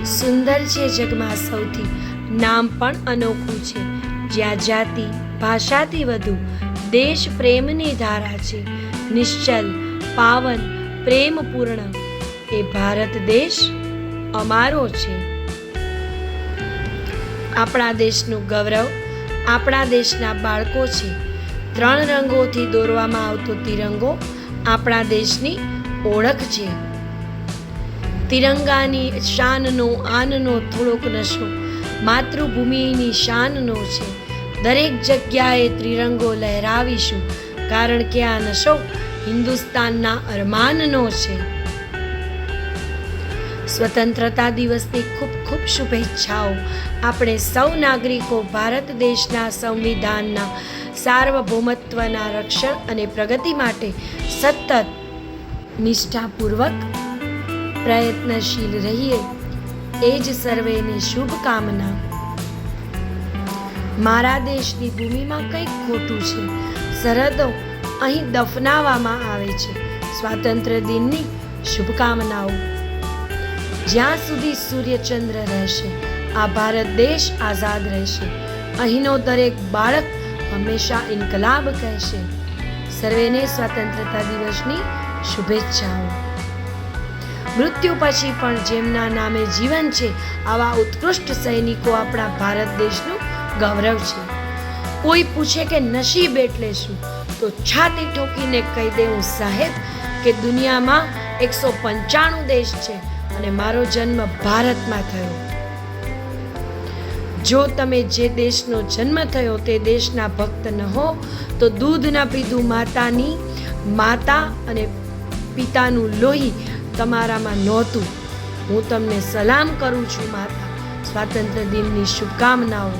સુંદર છે જગમાં સૌથી, નામ પણ અનોખું છે, જ્યાં જાતિ ભાષાથી વધુ દેશ પ્રેમની ધારા છે. નિશ્ચલ, પાવન, પ્રેમપૂર્ણ એ ભારત દેશ અમારો છે. આપણા દેશનું ગૌરવ આપણા દેશના બાળકો છે. 3 રંગોથી દોરવામાં આવતો તિરંગો આપણા દેશની ઓળખ છે. તિરંગાની શાનનો આનનો થોડોક નશો માતૃભૂમિની શાનનો છે. દરેક જગ્યાએ ત્રિરંગો લહેરાવીશું, કારણ કે આ નશો હિન્દુસ્તાનના અરમાનનો છે. સ્વતંત્રતા દિવસની ખૂબ ખૂબ શુભેચ્છાઓ. આપણે સૌ નાગરિકો ભારત દેશના સંવિધાનના સાર્વભૌમત્વના રક્ષણ અને પ્રગતિ માટે સતત નિષ્ઠાપૂર્વક પ્રયત્નશીલ રહીએ, એ જ સર્વેને શુભકામના. મારા દેશની ભૂમિમાં કંઈક ખોટું છે. સરહદો અહીં દફનાવવામાં આવે છે. સ્વાતંત્ર્ય દિનની શુભકામનાઓ. જ્યાં સુધી સૂર્યચંદ્ર રહેશે, આ ભારત દેશ આઝાદ રહેશે. અહીંનો દરેક બાળક હંમેશા ઇન્કલાબ કહેશે. સર્વેને સ્વતંત્રતા દિવસની શુભેચ્છાઓ. મૃત્યુ પછી પણ જેમના નામે જીવન છે, આવા ઉત્કૃષ્ટ સૈનિકો આપણા ભારત દેશનું ગૌરવ છે. કોઈ પૂછે કે નસીબ એટલે શું, તો છાતી ઠોકીને કહી દેવું સાહેબ કે દુનિયામાં 195 દેશ છે અને મારો જન્મ ભારતમાં થયો. જો તમે જે દેશનો જન્મ થયો તે દેશના ભક્ત ન હો, તો દૂધ ન પીધું માતા અને પિતાનું લોહી તમારામાં નહોતું. હું તમને સલામ કરું છું માતા. સ્વાતંત્ર્ય દિનની શુભકામનાઓ.